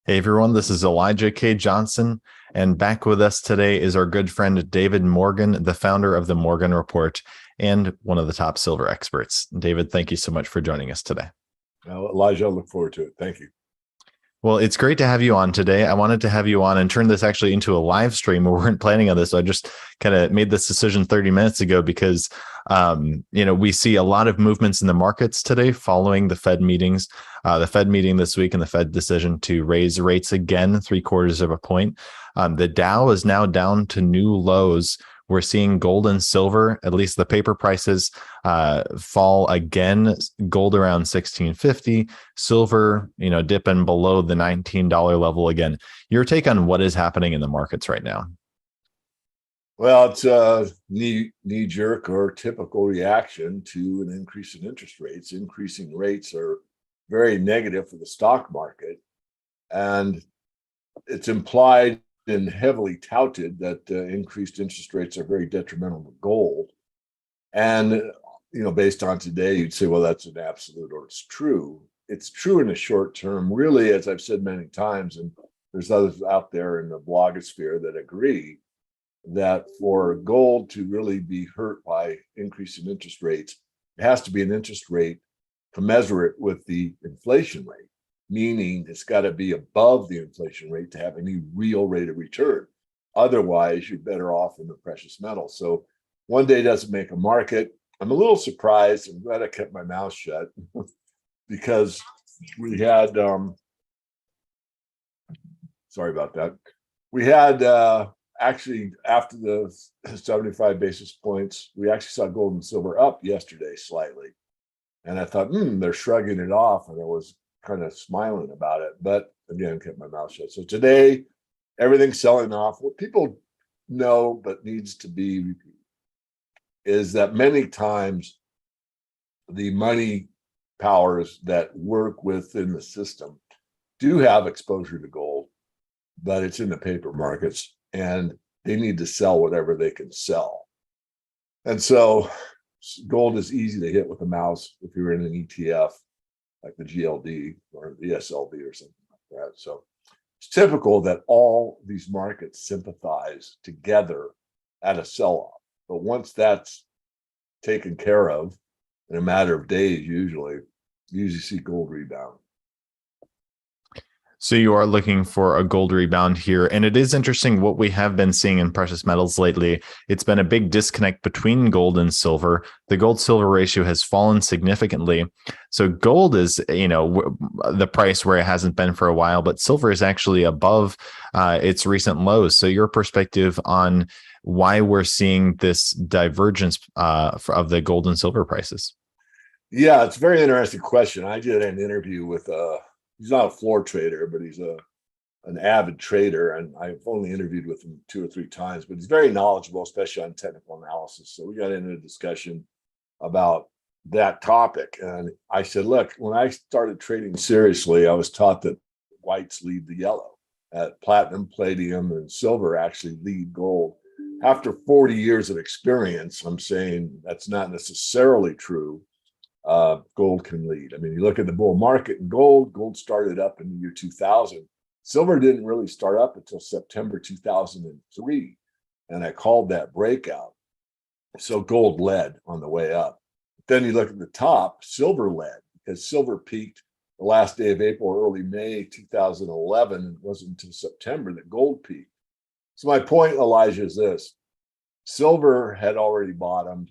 Hey everyone, this is Elijah K. Johnson, and back with us today is our good friend David Morgan, the founder of the Morgan Report and one of the top silver experts. David, thank you so much for joining us today. Elijah, I look forward to it. Thank you. Well, it's great to have you on today. I wanted to have you on and turn this actually into a live stream. We weren't planning on this. So I just kind of made this decision 30 minutes ago because, we see a lot of movements in the markets today following the Fed meetings, the Fed meeting this week and the Fed decision to raise rates again, 0.75 of a point. The Dow is now down to new lows. We're seeing gold and silver, at least the paper prices, fall again. Gold around 1650, silver, dipping below the $19 level again. Your take on what is happening in the markets right now? Well, it's a knee-jerk or typical reaction to an increase in interest rates. Increasing rates are very negative for the stock market, and it's implied and heavily touted that increased interest rates are very detrimental to gold. And, based on today, you'd say, well, that's an absolute or it's true. It's true in the short term. Really, as I've said many times, and there's others out there in the blogosphere that agree that for gold to really be hurt by increasing interest rates, it has to be an interest rate commensurate with the inflation rate, meaning it's got to be above the inflation rate to have any real rate of return. Otherwise, you're better off in the precious metals. So one day doesn't make a market. I'm a little surprised. I'm glad I kept my mouth shut because we had, sorry about that. We had actually after the 75 basis points, we actually saw gold and silver up yesterday slightly. And I thought, they're shrugging it off. And I was kind of smiling about it, but again, kept my mouth shut. So today, everything's selling off. What people know but needs to be repeated is that many times the money powers that work within the system do have exposure to gold, but it's in the paper markets and they need to sell whatever they can sell. And so gold is easy to hit with a mouse if you're in an ETF like the GLD or the SLV or something like that. So it's typical that all these markets sympathize together at a sell-off. But once that's taken care of in a matter of days, you usually see gold rebound. So you are looking for a gold rebound here. And it is interesting what we have been seeing in precious metals lately. It's been a big disconnect between gold and silver. The gold silver ratio has fallen significantly. So gold is, the price where it hasn't been for a while, but silver is actually above its recent lows. So your perspective on why we're seeing this divergence of the gold and silver prices? Yeah, it's a very interesting question. I did an interview with he's not a floor trader, but he's an avid trader, and I've only interviewed with him 2 or 3 times, but he's very knowledgeable, especially on technical analysis. So we got into a discussion about that topic. And I said, look, when I started trading seriously, I was taught that whites lead the yellow, that platinum, palladium, and silver actually lead gold. After 40 years of experience, I'm saying that's not necessarily true. Gold can lead. I mean, you look at the bull market and gold started up in the year 2000. Silver didn't really start up until September 2003. And I called that breakout. So gold led on the way up. Then you look at the top, silver led, because silver peaked the last day of April, early May 2011. And it wasn't until September that gold peaked. So my point, Elijah, is this. Silver had already bottomed,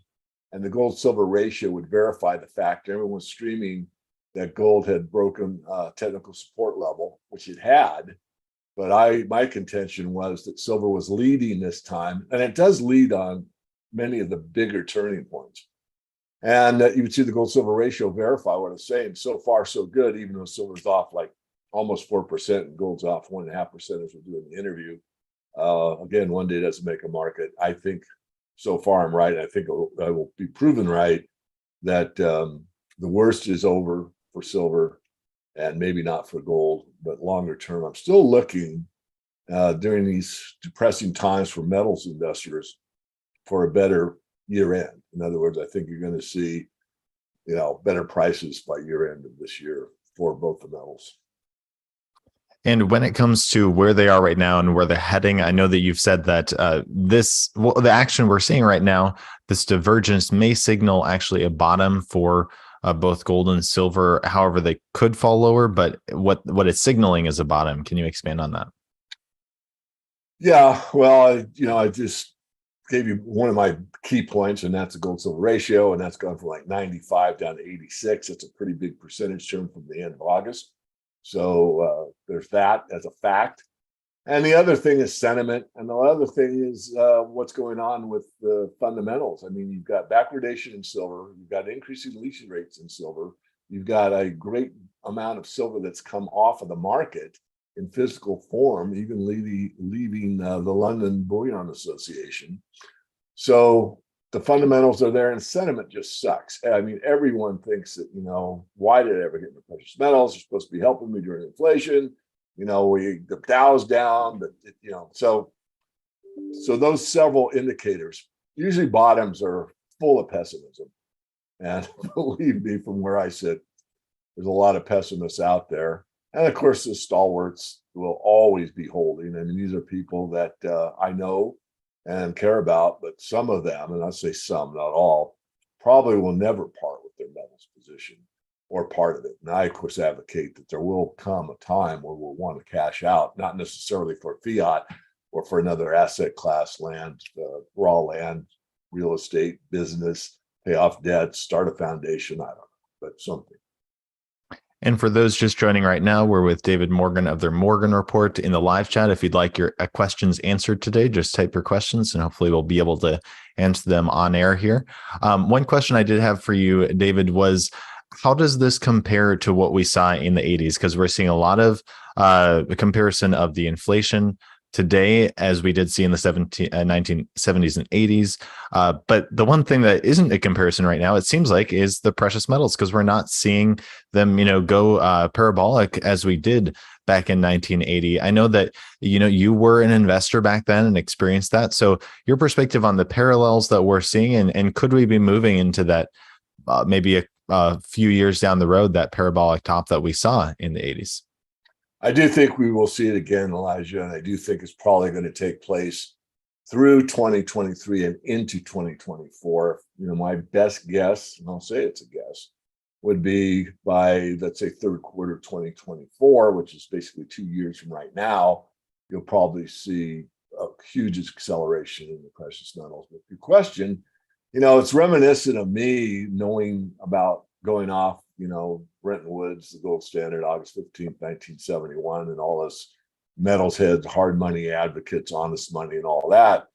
and the gold silver ratio would verify the fact. Everyone was streaming that gold had broken technical support level, which it had. But my contention was that silver was leading this time, and it does lead on many of the bigger turning points. And you would see the gold silver ratio verify what I'm saying. So far, so good, even though silver's off like almost 4% and gold's off 1.5% as we're doing the interview. Again, one day doesn't make a market. I think so far I'm right. I think I will be proven right that the worst is over for silver and maybe not for gold, but longer term, I'm still looking during these depressing times for metals investors for a better year end. In other words, I think you're going to see, better prices by year end of this year for both the metals. And when it comes to where they are right now and where they're heading, I know that you've said that the action we're seeing right now, this divergence may signal actually a bottom for both gold and silver. However, they could fall lower, but what it's signaling is a bottom. Can you expand on that? Yeah, well, I just gave you one of my key points, and that's the gold silver ratio, and that's gone from like 95 down to 86. It's a pretty big percentage term from the end of August. So there's that as a fact. And the other thing is sentiment. And the other thing is what's going on with the fundamentals. I mean, you've got backwardation in silver, you've got increasing lease rates in silver, you've got a great amount of silver that's come off of the market in physical form, even leaving the London Bullion Association. So the fundamentals are there, and sentiment just sucks. I mean, everyone thinks that, why did I ever get into precious metals? They're supposed to be helping me during inflation. The Dow's down, but so those several indicators, usually bottoms are full of pessimism. And believe me, from where I sit, there's a lot of pessimists out there. And of course, the stalwarts will always be holding. I mean, these are people that I know and care about, but some of them, and I say some, not all, probably will never part with their metals position or part of it. And I, of course, advocate that there will come a time where we'll want to cash out, not necessarily for fiat or for another asset class, land, raw land, real estate, business, pay off debt, start a foundation, I don't know, but something. And for those just joining right now, we're with David Morgan of their Morgan Report in the live chat. If you'd like your questions answered today, just type your questions and hopefully we'll be able to answer them on air here. One question I did have for you, David, was how does this compare to what we saw in the 80s? Because we're seeing a lot of comparison of the inflation today as we did see in the 1970s and 80s. But the one thing that isn't a comparison right now, it seems like, is the precious metals, because we're not seeing them, go parabolic as we did back in 1980. I know that, you were an investor back then and experienced that. So your perspective on the parallels that we're seeing, and could we be moving into that maybe a few years down the road, that parabolic top that we saw in the 80s? I do think we will see it again, Elijah, and I do think it's probably going to take place through 2023 and into 2024. My best guess, and I'll say it's a guess, would be by, let's say, third quarter of 2024, which is basically 2 years from right now, you'll probably see a huge acceleration in the precious metals. But your question, it's reminiscent of me knowing about going off, Bretton Woods, the gold standard, August 15th, 1971, and all this metals heads, hard money advocates, honest money, and all that,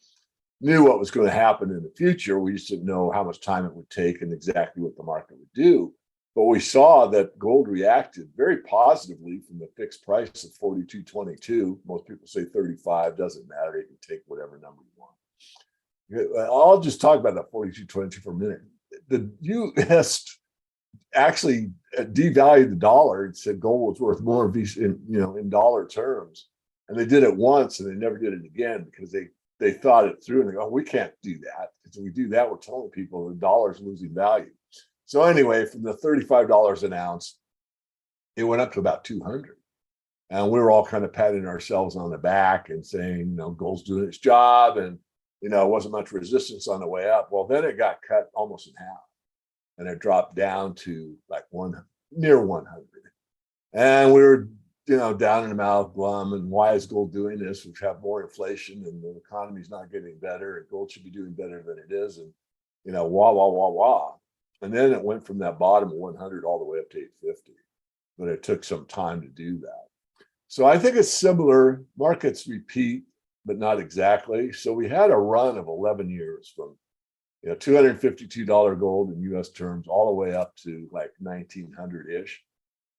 knew what was going to happen in the future. We just didn't know how much time it would take and exactly what the market would do. But we saw that gold reacted very positively from the fixed price of 42.22. Most people say 35, doesn't matter. You can take whatever number you want. I'll just talk about that 42.22 for a minute. The U.S. actually devalued the dollar and said gold was worth more in dollar terms. And they did it once and they never did it again because they thought it through and they go, oh, we can't do that. Because if we do that, we're telling people the dollar's losing value. So anyway, from the $35 an ounce, it went up to about 200. And we were all kind of patting ourselves on the back and saying, gold's doing its job. And, it wasn't much resistance on the way up. Well, then it got cut almost in half. And it dropped down to like near 100. And we were, down in the mouth, glum. And why is gold doing this? We have more inflation and the economy's not getting better. And gold should be doing better than it is. And, wah, wah, wah, wah. And then it went from that bottom of 100 all the way up to 850. But it took some time to do that. So I think it's similar. Markets repeat, but not exactly. So we had a run of 11 years from $252 gold in U.S. terms, all the way up to like 1900-ish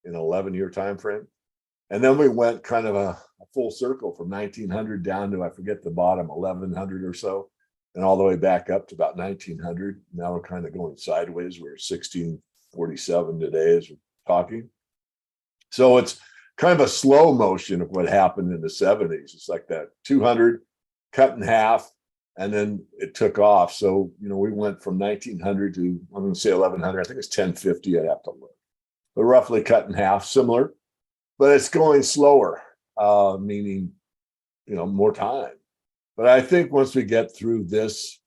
in an 11-year time frame. And then we went kind of a full circle from 1900 down to, I forget the bottom, 1100 or so, and all the way back up to about 1900. Now we're kind of going sideways. We're 1647 today as we're talking. So it's kind of a slow motion of what happened in the 70s. It's like that 200 cut in half, and then it took off. So, we went from 1900 to, I'm going to say 1100. I think it's 1050. I'd have to look. But roughly cut in half, similar. But it's going slower. meaning, more time. But I think once we get through this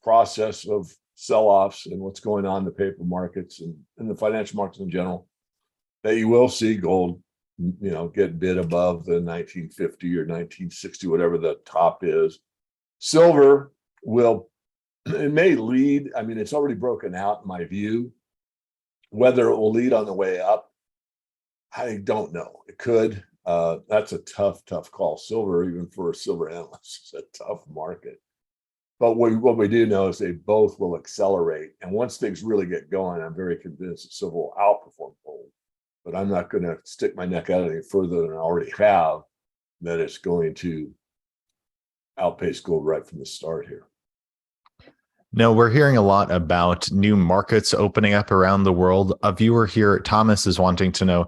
process of sell-offs and what's going on in the paper markets and in the financial markets in general, that you will see gold, get bid above the 1950 or 1960, whatever the top is. Silver it may lead. I mean, it's already broken out in my view. Whether it will lead on the way up, I don't know. It could. That's a tough call. Silver, even for a silver analyst, is a tough market. But what we do know is they both will accelerate. And once things really get going, I'm very convinced that silver will outperform gold. But I'm not going to stick my neck out any further than I already have, that it's going to outpace gold right from the start here. Now, we're hearing a lot about new markets opening up around the world. A viewer here, Thomas, is wanting to know,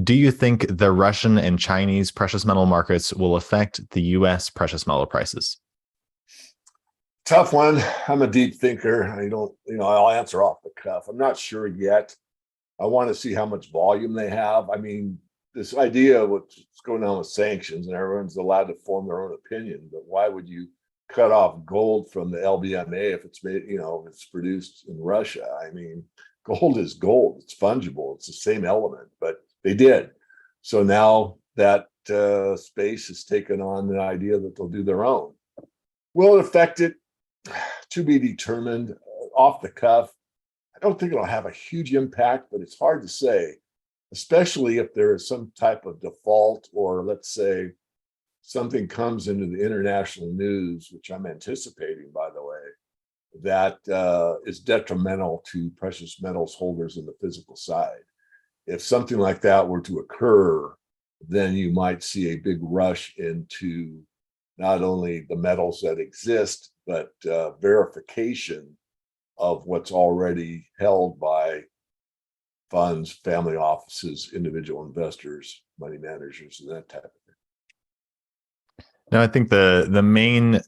do you think the Russian and Chinese precious metal markets will affect the U.S. precious metal prices? Tough one. I'm a deep thinker. I don't, I'll answer off the cuff. I'm not sure yet. I want to see how much volume they have. I mean, this idea of what's going on with sanctions and everyone's allowed to form their own opinion, but why would you cut off gold from the LBMA if it's made, if it's produced in Russia? I mean, gold is gold. It's fungible. It's the same element, but they did. So now that space has taken on the idea that they'll do their own. Will it affect it? To be determined. Off the cuff, I don't think it'll have a huge impact, but it's hard to say, especially if there is some type of default, or let's say something comes into the international news, which I'm anticipating, by the way, that is detrimental to precious metals holders in the physical side. If something like that were to occur, then you might see a big rush into not only the metals that exist, but verification of what's already held by funds, family offices, individual investors, money managers, and that type of thing. Now, I think the main,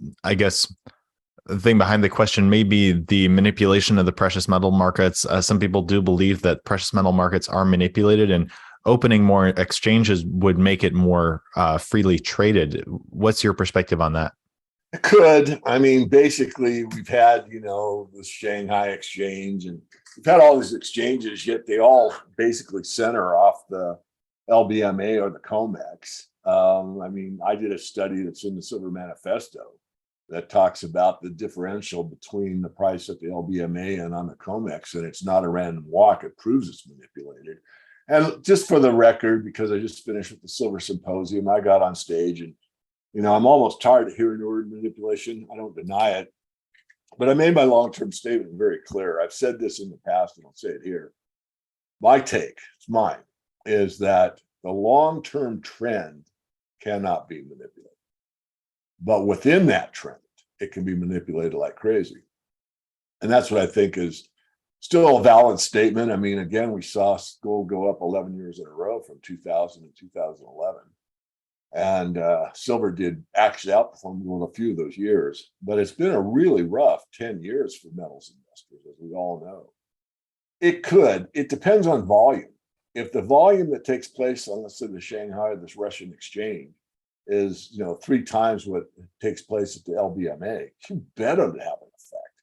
thing behind the question may be the manipulation of the precious metal markets. Some people do believe that precious metal markets are manipulated, and opening more exchanges would make it more freely traded. What's your perspective on that? It could. I mean, basically, we've had, the Shanghai exchange, and we've had all these exchanges, yet they all basically center off the LBMA or the COMEX. I mean, I did a study that's in the Silver Manifesto that talks about the differential between the price at the LBMA and on the COMEX, and it's not a random walk. It proves it's manipulated. And just for the record, because I just finished with the Silver Symposium, I got on stage and, I'm almost tired of hearing the word manipulation. I don't deny it, but I made my long-term statement very clear. I've said this in the past and I'll say it here. My take, it's mine, is that the long-term trend cannot be manipulated. But within that trend, it can be manipulated like crazy. And that's what I think is still a valid statement. I mean, again, we saw gold go up 11 years in a row from 2000 to 2011. And silver did actually outperform gold a few of those years. But it's been a really rough 10 years for metals investors, as we all know. It depends on volume. If the volume that takes place on, let's say, the Shanghai or this Russian exchange is 3 times what takes place at the LBMA, you bet it'll have an effect.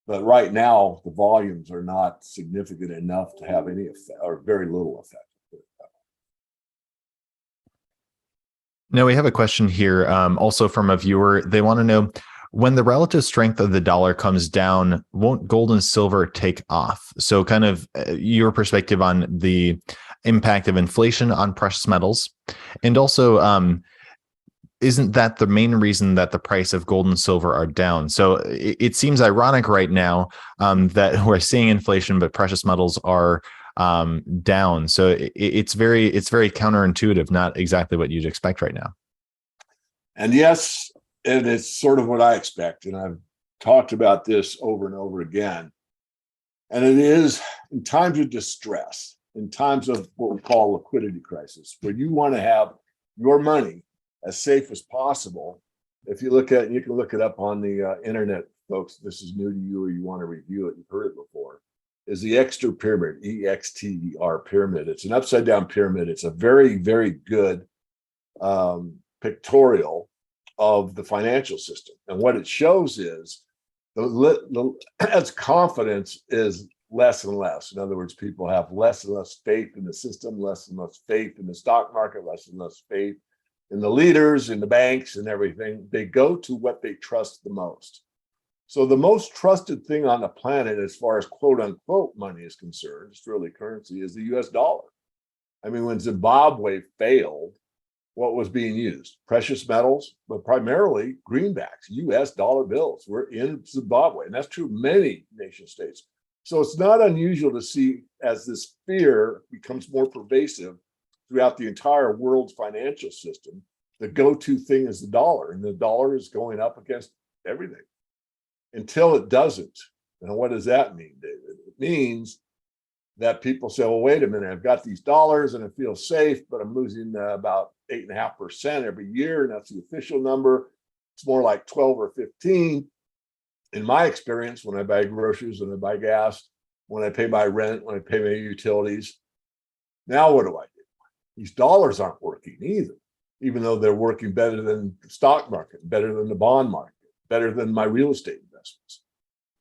But right now, the volumes are not significant enough to have any effect, or very little effect. Now, we have a question here also from a viewer. They want to know, when the relative strength of the dollar comes down, won't gold and silver take off? So kind of your perspective on the impact of inflation on precious metals. And also, isn't that the main reason that the price of gold and silver are down? So it seems ironic right now that we're seeing inflation, but precious metals are down. So it's very counterintuitive, not exactly what you'd expect right now. And yes, and it's sort of what I expect. And I've talked about this over and over again. And it is in times of distress, in times of what we call liquidity crisis, where you want to have your money as safe as possible. If you look at, and you can look it up on the internet, folks, this is new to you or you want to review it, you've heard it before, is the Exter pyramid, EXTER pyramid. It's an upside down pyramid. It's a very, very good pictorial of the financial system. And what it shows is as confidence is less and less. In other words, people have less and less faith in the system, less and less faith in the stock market, less and less faith in the leaders, in the banks and everything. They go to what they trust the most. So the most trusted thing on the planet, as far as quote unquote money is concerned, it's really currency, is the US dollar. I mean, when Zimbabwe failed, what was being used? Precious metals, but primarily greenbacks, US dollar bills were in Zimbabwe. And that's true of many nation states. So it's not unusual to see, as this fear becomes more pervasive throughout the entire world's financial system, the go-to thing is the dollar, and the dollar is going up against everything until it doesn't. And what does that mean, David? It means that people say, well, wait a minute, I've got these dollars and it feels safe, but I'm losing about 8.5% every year. And that's the official number. It's more like 12 or 15. In my experience, when I buy groceries, when I buy gas, when I pay my rent, when I pay my utilities, now what do I do? These dollars aren't working either, even though they're working better than the stock market, better than the bond market, better than my real estate investments.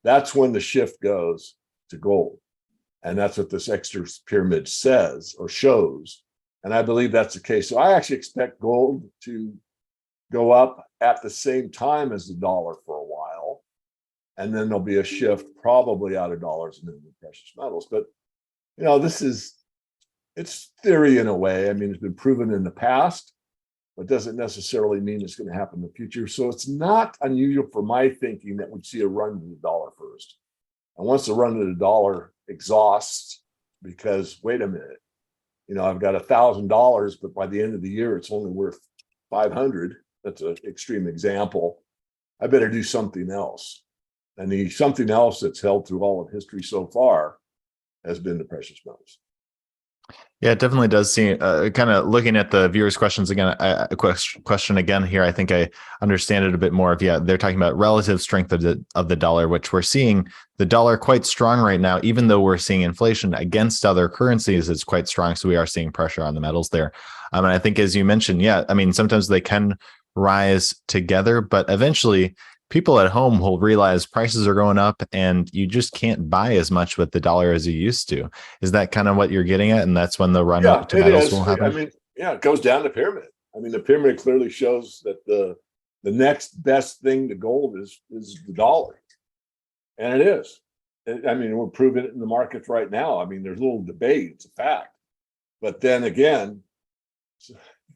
That's when the shift goes to gold. And that's what this extra pyramid says or shows. And I believe that's the case. So I actually expect gold to go up at the same time as the dollar for a while. And then there'll be a shift probably out of dollars and into precious metals. But, it's theory in a way. I mean, it's been proven in the past, but doesn't necessarily mean it's going to happen in the future. So it's not unusual for my thinking that we'd see a run to the dollar first. And once the run to the dollar exhausts, because wait a minute, I've got $1,000, but by the end of the year, it's only worth 500. That's an extreme example. I better do something else. And the something else that's held through all of history so far has been the precious metals. Yeah, it definitely does seem, kind of looking at the viewers' questions again, a question again here. I think I understand it a bit more. They're talking about relative strength of the dollar, which we're seeing the dollar quite strong right now, even though we're seeing inflation against other currencies, it's quite strong. So we are seeing pressure on the metals there. And I think, as you mentioned, sometimes they can rise together, but eventually people at home will realize prices are going up and you just can't buy as much with the dollar as you used to. Is that kind of what you're getting at? And that's when the run up to metals will happen? It goes down the pyramid. I mean, the pyramid clearly shows that the next best thing to gold is the dollar. And it is. We're proving it in the markets right now. I mean, there's a little debate. It's a fact. But then again,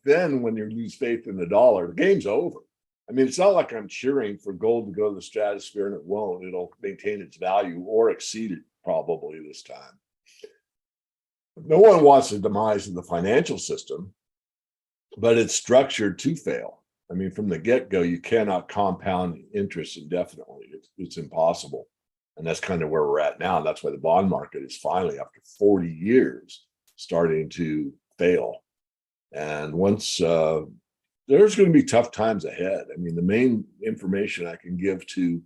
when you lose faith in the dollar, the game's over. I mean, it's not like I'm cheering for gold to go to the stratosphere, and it won't. It'll maintain its value or exceed it probably this time. No one wants the demise of the financial system, but it's structured to fail. I mean, from the get-go, you cannot compound interest indefinitely. It's impossible. And that's kind of where we're at now. And that's why the bond market is finally, after 40 years, starting to fail. And once there's going to be tough times ahead. I mean, the main information I can give to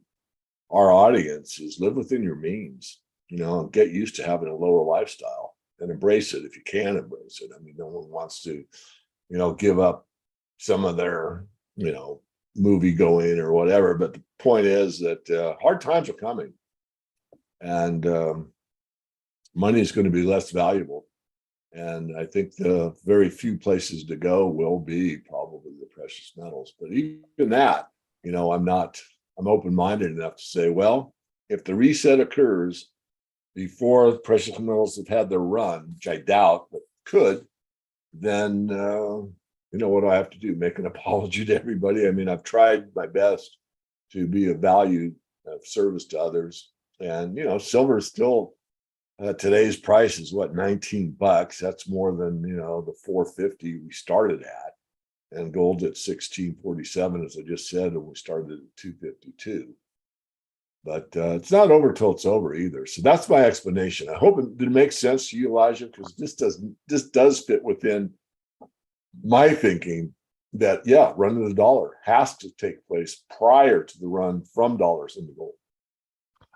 our audience is live within your means, and get used to having a lower lifestyle and embrace it if you can embrace it. I mean, no one wants to, give up some of their, movie going or whatever. But the point is that hard times are coming, and money is going to be less valuable. And I think the very few places to go will be probably the precious metals. But even that, I'm open-minded enough to say, well, if the reset occurs before precious metals have had their run, which I doubt, but could, then, what do I have to do? Make an apology to everybody? I mean, I've tried my best to be of value, of service to others. And, silver is still, today's price is what, $19. That's more than the $450 we started at, and gold's at $1647, as I just said, and we started at $252. But it's not over till it's over either. So that's my explanation. I hope it makes sense to you, Elijah, because this does fit within my thinking that run to the dollar has to take place prior to the run from dollars into gold.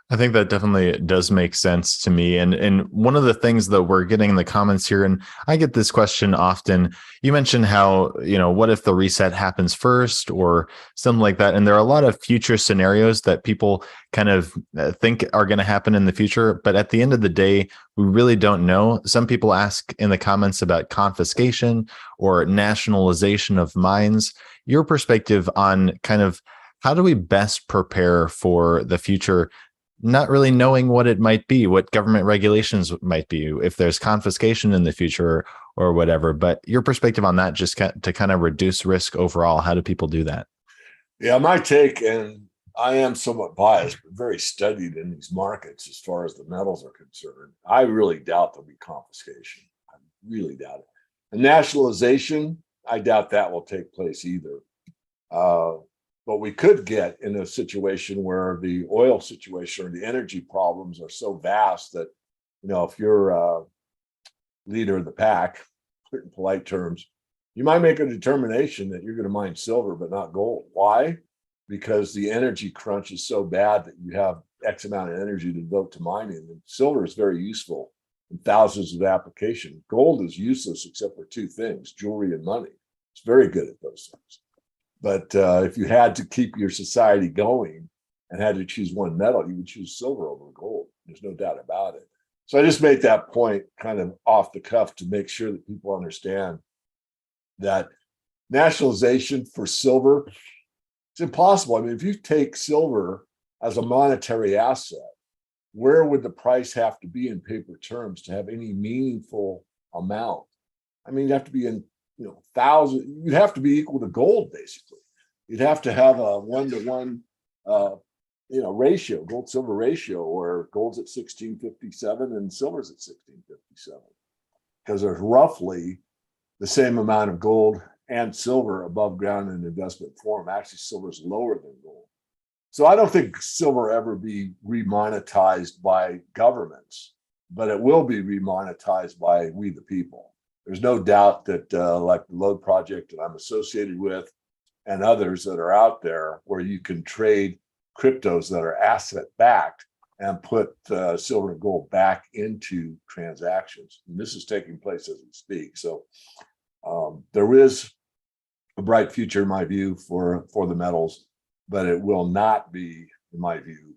I think that definitely does make sense to me. And one of the things that we're getting in the comments here, and I get this question often, you mentioned how, what if the reset happens first or something like that? And there are a lot of future scenarios that people kind of think are going to happen in the future. But at the end of the day, we really don't know. Some people ask in the comments about confiscation or nationalization of mines. Your perspective on kind of how do we best prepare for the future, not really knowing what it might be, what government regulations might be, if there's confiscation in the future or whatever. But your perspective on that, just to kind of reduce risk overall, how do people do that? Yeah, my take, and I am somewhat biased, but very studied in these markets as far as the metals are concerned. I really doubt there'll be confiscation. I really doubt it. And nationalization, I doubt that will take place either. But we could get in a situation where the oil situation or the energy problems are so vast that, if you're a leader of the pack, put in polite terms, you might make a determination that you're going to mine silver, but not gold. Why? Because the energy crunch is so bad that you have X amount of energy to devote to mining. And silver is very useful in thousands of applications. Gold is useless except for two things: jewelry and money. It's very good at those things. But if you had to keep your society going and had to choose one metal, you would choose silver over gold. There's no doubt about it. So I just make that point kind of off the cuff to make sure that people understand that nationalization for silver, it's impossible. I mean, if you take silver as a monetary asset, where would the price have to be in paper terms to have any meaningful amount? I mean, you have to be in thousand. You'd have to be equal to gold, basically. You'd have to have a 1-to-1 ratio, gold silver ratio, where gold's at 1657 and silver's at 1657, because there's roughly the same amount of gold and silver above ground in investment form. Actually, silver's lower than gold. So I don't think silver ever be remonetized by governments, but it will be remonetized by we the people. There's no doubt that like the Load Project that I'm associated with and others that are out there, where you can trade cryptos that are asset backed and put silver and gold back into transactions. And this is taking place as we speak. So there is a bright future, in my view, for the metals, but it will not be, in my view,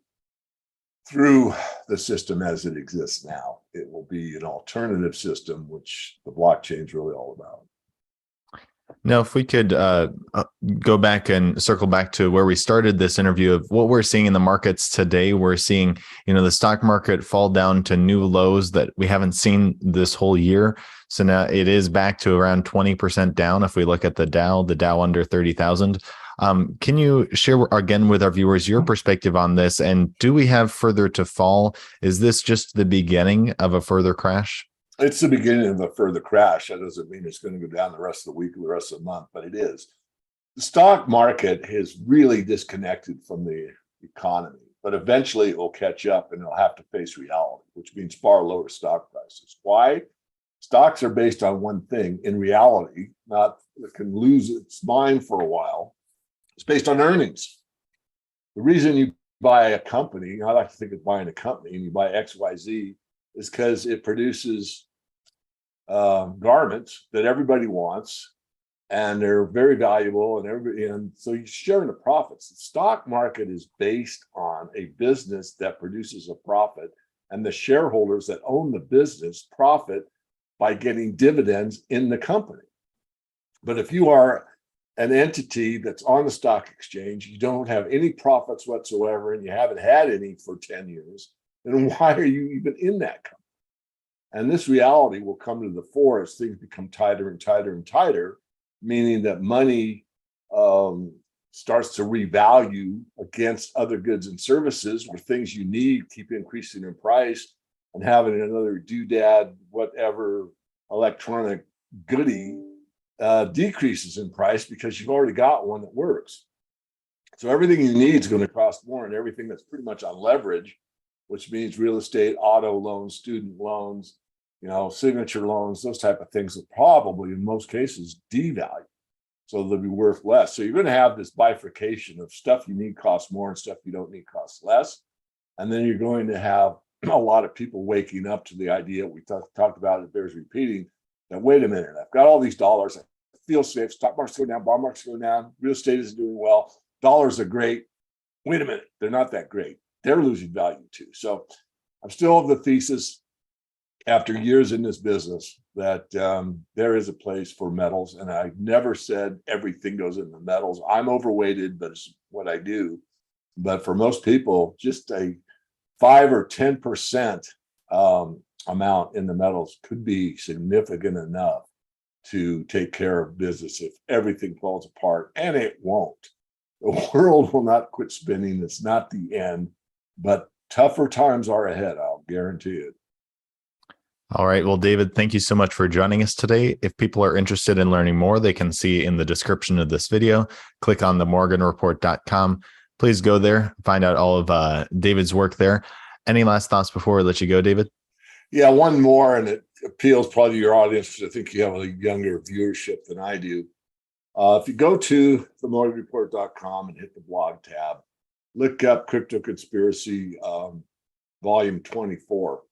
through the system as it exists now. It will be an alternative system, which the blockchain is really all about. Now, if we could go back and circle back to where we started this interview of what we're seeing in the markets today, we're seeing, the stock market fall down to new lows that we haven't seen this whole year. So now it is back to around 20% down. If we look at the Dow under 30,000. Can you share again with our viewers your perspective on this? And do we have further to fall? Is this just the beginning of a further crash? It's the beginning of a further crash. That doesn't mean it's going to go down the rest of the week or the rest of the month, but it is. The stock market has really disconnected from the economy, but eventually it will catch up and it'll have to face reality, which means far lower stock prices. Why? Stocks are based on one thing. In reality, not it can lose its mind for a while. It's based on earnings. The reason you buy a company, I like to think of buying a company, and you buy XYZ, is because it produces garments that everybody wants, and they're very valuable, and so you share in the profits. The stock market is based on a business that produces a profit, and the shareholders that own the business profit by getting dividends in the company. But if you are an entity that's on the stock exchange, you don't have any profits whatsoever, and you haven't had any for 10 years, then why are you even in that company? And this reality will come to the fore as things become tighter and tighter and tighter, meaning that money starts to revalue against other goods and services, where things you need keep increasing in price, and having another doodad, whatever electronic goodie decreases in price because you've already got one that works. So everything you need is going to cost more, and everything that's pretty much on leverage, which means real estate, auto loans, student loans, signature loans, those type of things will probably, in most cases, devalue. So they'll be worth less. So you're going to have this bifurcation of stuff you need costs more and stuff you don't need costs less. And then you're going to have a lot of people waking up to the idea we talked about, it bears repeating, that wait a minute, I've got all these dollars, I feel safe, stock market's going down, bond market's going down, real estate is doing well, dollars are great. Wait a minute, they're not that great. They're losing value too. So I'm still of the thesis, after years in this business, that there is a place for metals. And I never said everything goes in the metals. I'm overweighted, but it's what I do. But for most people, just a 5 or 10% amount in the metals could be significant enough to take care of business if everything falls apart, and it won't. The world will not quit spinning. It's not the end, but tougher times are ahead, I'll guarantee it. All right. Well, David, thank you so much for joining us today. If people are interested in learning more, they can see in the description of this video, click on themorganreport.com. Please go there, find out all of David's work there. Any last thoughts before we let you go, David? Yeah, one more, and it appeals probably to your audience because I think you have a younger viewership than I do. If you go to themorganreport.com and hit the blog tab, look up Crypto Conspiracy Volume 24.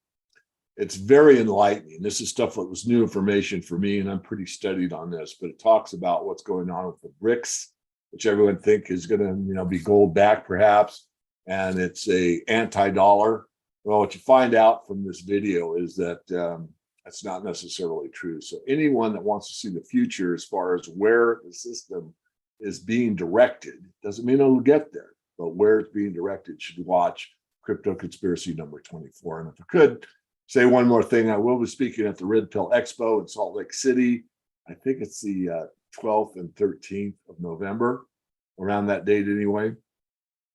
It's very enlightening. This is stuff that was new information for me, and I'm pretty studied on this, but it talks about what's going on with the BRICS, which everyone think is going to, be gold back perhaps, and it's a anti-dollar. Well, what you find out from this video is that that's not necessarily true. So anyone that wants to see the future as far as where the system is being directed, doesn't mean it'll get there, but where it's being directed, should watch Crypto Conspiracy number 24. And if I could say one more thing, I will be speaking at the Red Pill Expo in Salt Lake City. I think it's the 12th and 13th of November, around that date anyway.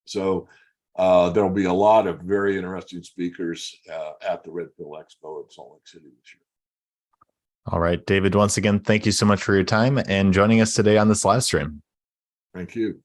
So there'll be a lot of very interesting speakers at the Red Pill Expo in Salt Lake City this year. All right, David, once again, thank you so much for your time and joining us today on this live stream. Thank you.